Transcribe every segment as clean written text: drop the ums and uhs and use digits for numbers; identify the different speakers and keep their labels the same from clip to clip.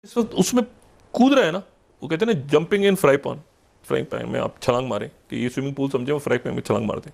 Speaker 1: इस वक्त उसमें कूद रहे हैं ना, वो कहते हैं ना जंपिंग इन फ्राई पैन में आप छलांग मारें कि ये स्विमिंग पूल समझे, वो फ्राई पैन में छलांग मार दें।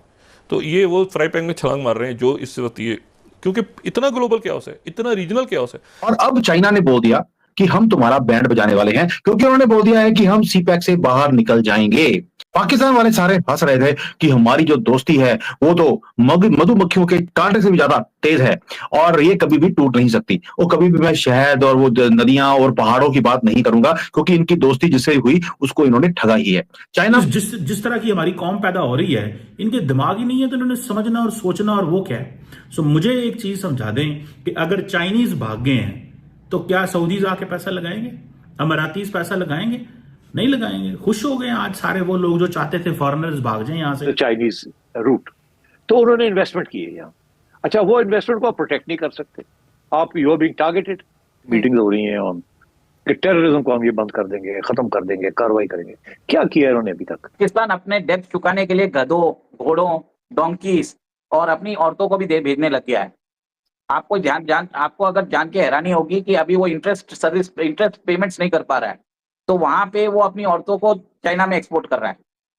Speaker 1: तो ये वो फ्राई पैन में छलांग मार रहे हैं जो इस वक्त ये, क्योंकि इतना ग्लोबल क्याओस है, इतना रीजनल क्याओस है।
Speaker 2: और अब चाइना ने बोल दिया कि हम तुम्हारा बैंड बजाने वाले हैं, क्योंकि उन्होंने बोल दिया है कि हम सीपैक से बाहर निकल जाएंगे। पाकिस्तान वाले सारे हंस रहे थे कि हमारी जो दोस्ती है वो तो मधुमक्खियों के कांटे से भी ज्यादा तेज है और ये कभी भी टूट नहीं सकती। और कभी भी मैं शहद और वो नदियां और पहाड़ों की बात नहीं करूंगा, क्योंकि इनकी दोस्ती जिससे हुई उसको इन्होंने ठगा ही है। चाइना
Speaker 3: जिस जिस तरह की हमारी कौम पैदा हो रही है, इनके दिमाग ही नहीं है तो इन्होंने समझना और सोचना और वो क्या है। सो मुझे एक चीज समझा दें कि अगर चाइनीज भाग गए हैं तो क्या सऊदीज आके पैसा लगाएंगे, अमारातीज पैसा लगाएंगे? नहीं लगाएंगे। खुश हो गए आज सारे वो लोग जो चाहते थे फॉरेनर्स भाग जाएं यहाँ से।
Speaker 4: चाइनीज रूट, तो उन्होंने इन्वेस्टमेंट की है यहाँ। अच्छा, वो इन्वेस्टमेंट को आप प्रोटेक्ट नहीं कर सकते। आप you are being targeted. Meeting हो रही है ऑन कि टेररिज्म को हम ये बंद कर देंगे, खत्म कर देंगे, कार्रवाई करेंगे। क्या किया है उन्होंने अभी तक?
Speaker 5: पाकिस्तान अपने डेब्ट चुकाने के लिए गधों, घोड़ों, डोंकीज और अपनी औरतों को भी दे भेजने लग गया है। आपको अगर जान के हैरानी होगी कि अभी वो इंटरेस्ट पेमेंट्स नहीं कर पा रहा है, तो वहां पे वो अपनी औरतों को चाइना में एक्सपोर्ट कर रहा है।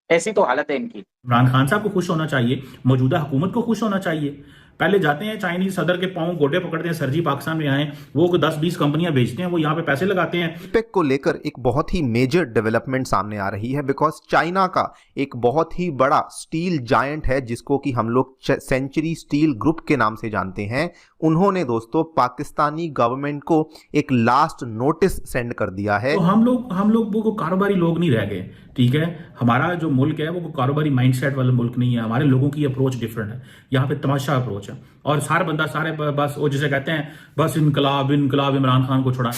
Speaker 5: ऐसी तो हालत है इनकी।
Speaker 3: इमरान खान साहब को खुश होना चाहिए, मौजूदा हुकूमत को खुश होना चाहिए। पहले जाते हैं चाइनीज सदर के पांव गोटे पकड़ते हैं, सर जी पाकिस्तान में आए, वो 10-20 कंपनियां बेचते हैं, वो यहाँ पे पैसे लगाते हैं।
Speaker 6: सीपेक को लेकर एक बहुत ही मेजर डेवलपमेंट सामने आ रही है, बिकॉज चाइना का एक बहुत ही बड़ा स्टील जायंट है जिसको कि हम लोग सेंचुरी स्टील ग्रुप के नाम से जानते हैं। उन्होंने दोस्तों पाकिस्तानी गवर्नमेंट को एक लास्ट नोटिस सेंड कर दिया है।
Speaker 3: तो हम लोग वो कारोबारी लोग नहीं रह गए, ठीक है। हमारा जो मुल्क है वो कारोबारी माइंडसेट वाला मुल्क नहीं है। हमारे लोगों की अप्रोच डिफरेंट है। यहाँ पे तमाशा अप्रोच है और सारे बस वो जिसे कहते हैं बस इनकलाब इनकलाब इमरान खान को छोड़ा।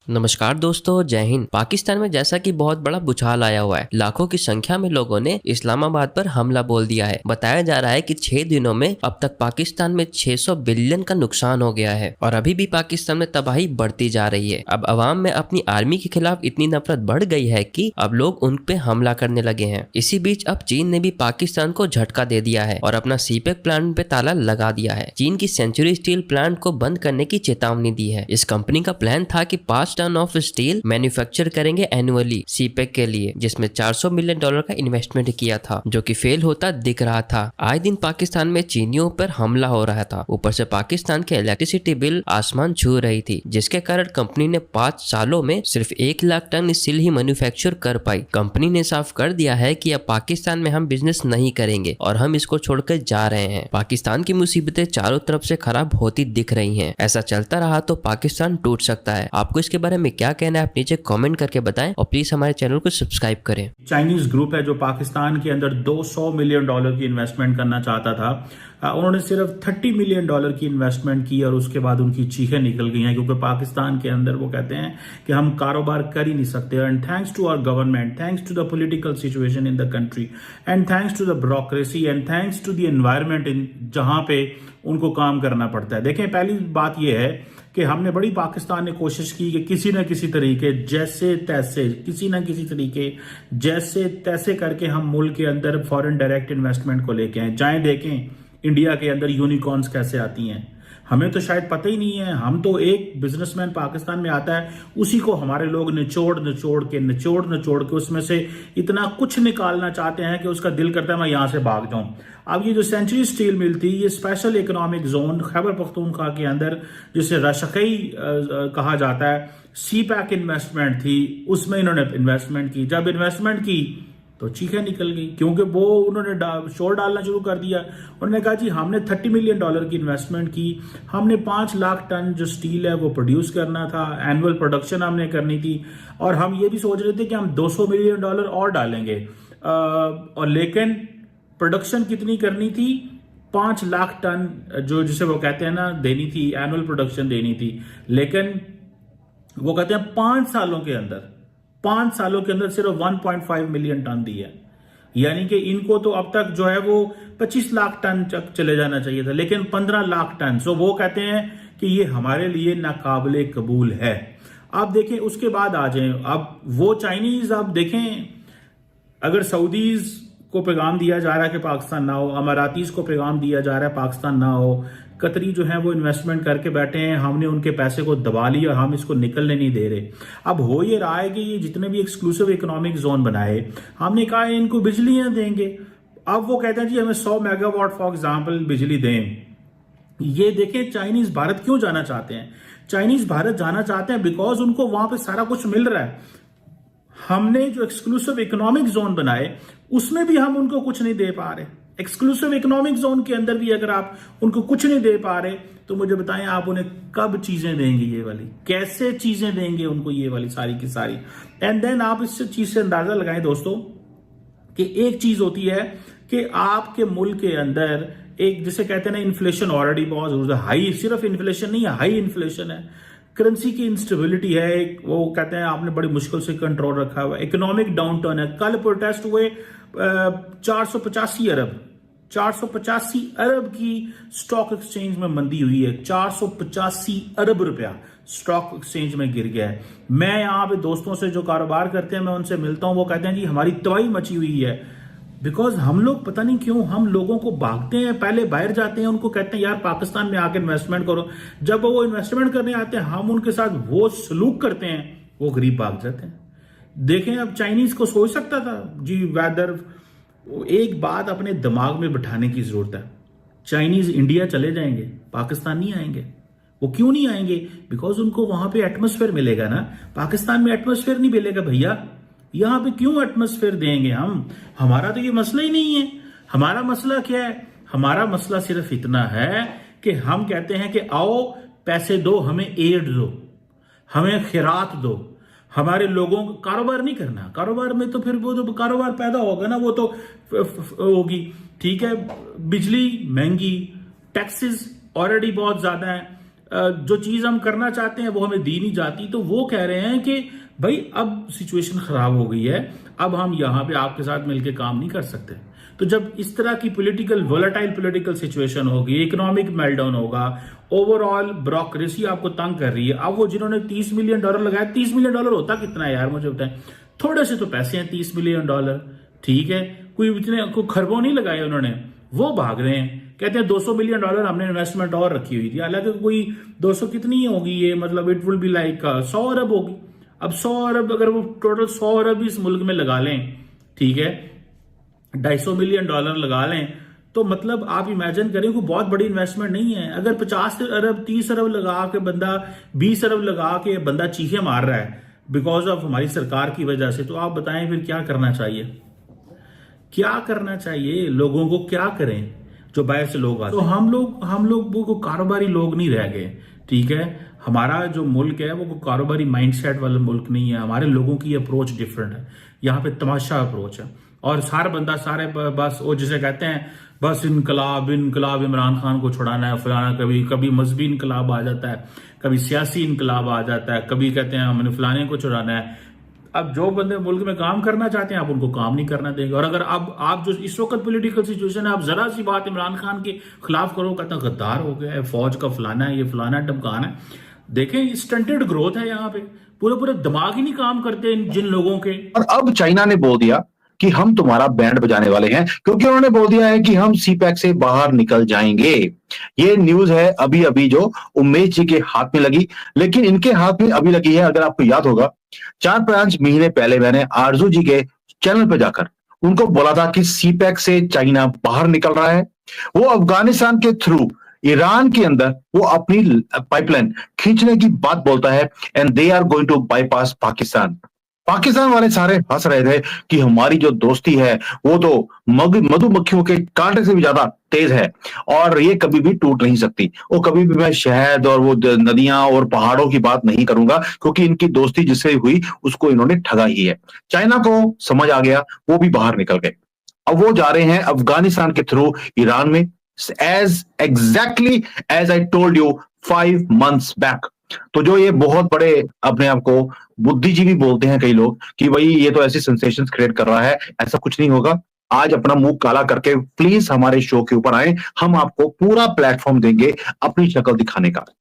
Speaker 7: नमस्कार दोस्तों, जय हिंद। पाकिस्तान में जैसा कि बहुत बड़ा भूचाल आया हुआ है, लाखों की संख्या में लोगों ने इस्लामाबाद पर हमला बोल दिया है। बताया जा रहा है कि 6 दिनों में अब तक पाकिस्तान में 600 बिलियन का नुकसान हो गया है और अभी भी पाकिस्तान में तबाही बढ़ती जा रही है। अब अवाम में अपनी आर्मी के खिलाफ इतनी नफरत बढ़ गई है कि अब लोग उन पे हमला करने लगे हैं। इसी बीच अब चीन ने भी पाकिस्तान को झटका दे दिया है और अपना सीपेक प्लांट पे ताला लगा दिया है। चीन की सेंचुरी स्टील प्लांट को बंद करने की चेतावनी दी है। इस कंपनी का प्लान था कि 5 टन ऑफ स्टील मैन्युफैक्चर करेंगे एनुअली सीपेक के लिए, जिसमें $400 मिलियन का इन्वेस्टमेंट किया था, जो कि फेल होता दिख रहा था। आए दिन पाकिस्तान में चीनियों पर हमला हो रहा था। ऊपर से पाकिस्तान के इलेक्ट्रिसिटी बिल आसमान छू रही थी, जिसके कारण कंपनी ने 5 सालों में सिर्फ 1 लाख टन स्टील ही मैन्युफैक्चर कर पाई। कंपनी ने साफ कर दिया है कि अब पाकिस्तान में हम बिजनेस नहीं करेंगे और हम इसको छोड़कर जा रहे हैं। पाकिस्तान की मुसीबतें चारों तरफ से खराब होती दिख रही हैं। ऐसा चलता रहा तो पाकिस्तान टूट सकता है। आपको इसके बारे में क्या कहना है, आप नीचे कमेंट करके बताएं और प्लीज हमारे चैनल को सब्सक्राइब करें।
Speaker 3: चाइनीज ग्रुप है जो पाकिस्तान के अंदर $200 मिलियन की इन्वेस्टमेंट करना चाहता था। उन्होंने सिर्फ $30 मिलियन की इन्वेस्टमेंट की और उसके बाद उनकी चीखें निकल गई हैं, क्योंकि पाकिस्तान के अंदर वो कहते हैं कि हम कारोबार कर ही नहीं सकते। And thanks to our government, thanks to the political situation in the country, and thanks to the bureaucracy, and thanks to the environment in जहां पे उनको काम करना पड़ता है। देखें, पहली बात यह है कि हमने बड़ी पाकिस्तान ने कोशिश की कि किसी न किसी तरीके जैसे तैसे किसी न किसी तरीके जैसे तैसे करके हम मुल्क के अंदर फॉरेन डायरेक्ट इन्वेस्टमेंट को लेके आए। जाएं देखें इंडिया के अंदर यूनिकॉर्न्स कैसे आती हैं, हमें तो शायद पता ही नहीं है। हम तो एक बिजनेसमैन पाकिस्तान में आता है, उसी को हमारे लोग निचोड़ के उसमें से इतना कुछ निकालना चाहते हैं कि उसका दिल करता है मैं यहां से भाग जाऊं। अब ये जो सेंचुरी स्टील मिल थी, ये special economic zone Khyber Pakhtunkhwa के अंदर जिसे रशकई कहा जाता है, सीपैक इन्वेस्टमेंट थी, उसमें इन्होंने इन्वेस्टमेंट की। जब इन्वेस्टमेंट की तो चीखें निकल गई, क्योंकि वो उन्होंने शोर डालना शुरू कर दिया। उन्होंने कहा जी हमने $30 मिलियन की इन्वेस्टमेंट की, हमने 5 लाख टन जो स्टील है वो प्रोड्यूस करना था, एनुअल प्रोडक्शन हमने करनी थी, और हम ये भी सोच रहे थे कि हम $200 मिलियन और डालेंगे। और लेकिन प्रोडक्शन कितनी करनी थी? 5 लाख टन, जो जिसे वो कहते हैं ना देनी थी, एनुअल प्रोडक्शन देनी थी। लेकिन वो कहते हैं 5 सालों के अंदर सिर्फ 1.5 मिलियन टन दी है। यानी कि इनको तो अब तक जो है वो 25 लाख टन तक चले जाना चाहिए था, लेकिन 15 लाख टन। सो वो कहते हैं कि ये हमारे लिए नाकाबिले कबूल है। अब देखें उसके बाद आ जाए, अब वो चाइनीज, अब देखें अगर सऊदीज को पैगाम दिया जा रहा है कि पाकिस्तान ना हो, अमारातीज को पैगाम दिया जा रहा है पाकिस्तान ना हो, कतरी जो है वो इन्वेस्टमेंट करके बैठे हैं, हमने उनके पैसे को दबा लिया, हम इसको निकलने नहीं दे रहे। अब हो ये रहा है कि ये जितने भी एक्सक्लूसिव इकोनॉमिक जोन बनाए, हमने कहा है इनको बिजलियां देंगे। अब वो कहते हैं जी हमें 100 मेगावाट फॉर एग्जाम्पल बिजली दें। ये देखें चाइनीज भारत क्यों जाना चाहते हैं। चाइनीज भारत जाना चाहते हैं बिकॉज उनको वहां पे सारा कुछ मिल रहा है। हमने जो एक्सक्लूसिव इकोनॉमिक जोन बनाए उसमें भी हम उनको कुछ नहीं दे पा रहे। एक्सक्लूसिव इकोनॉमिक जोन के अंदर भी अगर आप उनको कुछ नहीं दे पा रहे तो मुझे बताएं आप उन्हें कब चीजें देंगे, ये वाली कैसे चीजें देंगे उनको, ये वाली सारी की सारी। एंड देन आप इस चीज से अंदाजा लगाएं दोस्तों कि एक चीज होती है कि आपके मुल्क के अंदर एक जिसे कहते हैं ना इन्फ्लेशन ऑलरेडी बहुत हाई, सिर्फ इन्फ्लेशन नहीं है, हाई इन्फ्लेशन है, करेंसी की इंस्टेबिलिटी है, वो कहते हैं आपने बड़ी मुश्किल से कंट्रोल रखा हुआ, इकोनॉमिक डाउनटर्न है। कल प्रोटेस्ट हुए 485 अरब की स्टॉक एक्सचेंज में मंदी हुई है। 485 अरब रुपया स्टॉक एक्सचेंज में गिर गया है। मैं यहाँ पे दोस्तों से जो कारोबार करते हैं मैं उनसे मिलता हूं, वो कहते हैं जी हमारी तबाही मची हुई है। बिकॉज हम लोग पता नहीं क्यों हम लोगों को भागते हैं, पहले बाहर जाते हैं, उनको कहते हैं यार पाकिस्तान में आके इन्वेस्टमेंट करो। जब वो इन्वेस्टमेंट करने आते हैं हम उनके साथ वो सलूक करते हैं, वो गरीब भाग जाते हैं। देखें अब चाइनीज को सोच सकता था जी वेदर, एक बात अपने दिमाग में बिठाने की जरूरत है, चाइनीज इंडिया चले जाएंगे, पाकिस्तान नहीं आएंगे। वो क्यों नहीं आएंगे? बिकॉज उनको वहां पे एटमॉस्फेयर मिलेगा ना, पाकिस्तान में एटमॉस्फेयर नहीं मिलेगा भैया। यहां पे क्यों एटमॉस्फेयर देंगे हम? हमारा तो ये मसला ही नहीं है। हमारा मसला क्या है? हमारा मसला सिर्फ इतना है कि हम कहते हैं कि आओ पैसे दो, हमें एड दो, हमें खैरात दो, हमारे लोगों को कारोबार नहीं करना। कारोबार में तो फिर वो तो कारोबार पैदा होगा ना, वो तो होगी, ठीक है। बिजली महंगी, टैक्सेस ऑलरेडी बहुत ज्यादा है, जो चीज हम करना चाहते हैं वो हमें दी नहीं जाती। तो वो कह रहे हैं कि भाई अब सिचुएशन खराब हो गई है, अब हम यहां पे आपके साथ मिलकर काम नहीं कर सकते। तो जब इस तरह की वोलेटाइल पॉलिटिकल सिचुएशन होगी, इकोनॉमिक मेल्टडाउन होगा, ओवरऑल ब्यूरोक्रेसी आपको तंग कर रही है। अब वो जिन्होंने $30 मिलियन लगाया, $30 मिलियन होता कितना है यार मुझे बताएं? थोड़े से तो पैसे हैं $30 मिलियन, ठीक है, कोई इतने कोई खरबों नहीं लगाए उन्होंने, वो भाग रहे हैं, कहते हैं $200 मिलियन हमने इन्वेस्टमेंट और रखी हुई थी। हालांकि कोई 200 कितनी होगी ये, मतलब इट विल बी लाइक 100 अरब होगी। अब 100 अरब अगर वो टोटल 100 अरब इस मुल्क में लगा लें, ठीक है, $250 मिलियन लगा लें, तो मतलब आप इमेजिन करें कोई बहुत बड़ी इन्वेस्टमेंट नहीं है। अगर 50 अरब 30 अरब लगा के बंदा 20 अरब लगा के बंदा चीखे मार रहा है बिकॉज ऑफ हमारी सरकार की वजह से, तो आप बताएं फिर क्या करना चाहिए? क्या करना चाहिए? लोगों को क्या करें जो बाहर से लोग आते हैं? तो हम लोग वो कारोबारी लोग नहीं रह गए, ठीक है। हमारा जो मुल्क है वो कारोबारी माइंडसेट वाला मुल्क नहीं है। हमारे लोगों की अप्रोच डिफरेंट है, यहाँ पे तमाशा अप्रोच है। और सारा बंदा सारे बस वो जिसे कहते हैं बस इनकलाब इमरान खान को छुड़ाना है, फलाना, कभी मजहबी इनकलाब आ जाता है, कभी सियासी इनकलाब आ जाता है, कभी कहते हैं हमने फलाने को छुड़ाना है। अब जो बंदे मुल्क में काम करना चाहते हैं आप उनको काम नहीं करना देंगे। और अगर अब आप जो इस वक्त पॉलिटिकल सिचुएशन है, आप जरा सी बात इमरान खान के खिलाफ करो, कहते हैं गद्दार हो गया है, फौज का फलाना है, ये फलाना टमकाना है। देखें स्टंटेड ग्रोथ है यहाँ पे, पूरे दिमाग ही नहीं काम करते जिन लोगों के।
Speaker 2: और अब चाइना ने बोल दिया कि हम तुम्हारा बैंड बजाने वाले हैं, क्योंकि उन्होंने बोल दिया है कि हम सीपैक से बाहर निकल जाएंगे। ये न्यूज है अभी अभी जो उमेश जी के हाथ में लगी, लेकिन इनके हाथ में अभी लगी है। अगर आपको याद होगा 4-5 महीने पहले मैंने आरजू जी के चैनल पर जाकर उनको बोला था कि सीपैक से चाइना बाहर निकल रहा है। वो अफगानिस्तान के थ्रू ईरान के अंदर वो अपनी पाइपलाइन खींचने की बात बोलता है, and they are going to bypass Pakistan. Pakistan वाले सारे हंस रहे थे कि हमारी जो दोस्ती है वो तो मधुमक्खियों के कांटे से भी ज्यादा तेज है और ये कभी भी टूट नहीं सकती। वो कभी भी मैं शहद और वो नदियां और पहाड़ों की बात नहीं करूंगा, क्योंकि इनकी दोस्ती जिससे हुई उसको इन्होंने ठगा ही है। चाइना को समझ आ गया, वो भी बाहर निकल गए। अब वो जा रहे हैं अफगानिस्तान के थ्रू ईरान में, as exactly as I told you 5 months back। तो जो ये बहुत बड़े अपने आप को बुद्धिजीवी बोलते हैं कई लोग कि भाई ये तो ऐसी सेंसेशंस क्रिएट कर रहा है, ऐसा कुछ नहीं होगा। आज अपना मुंह काला करके प्लीज हमारे शो के ऊपर आए, हम आपको पूरा प्लेटफॉर्म देंगे अपनी शक्ल दिखाने का।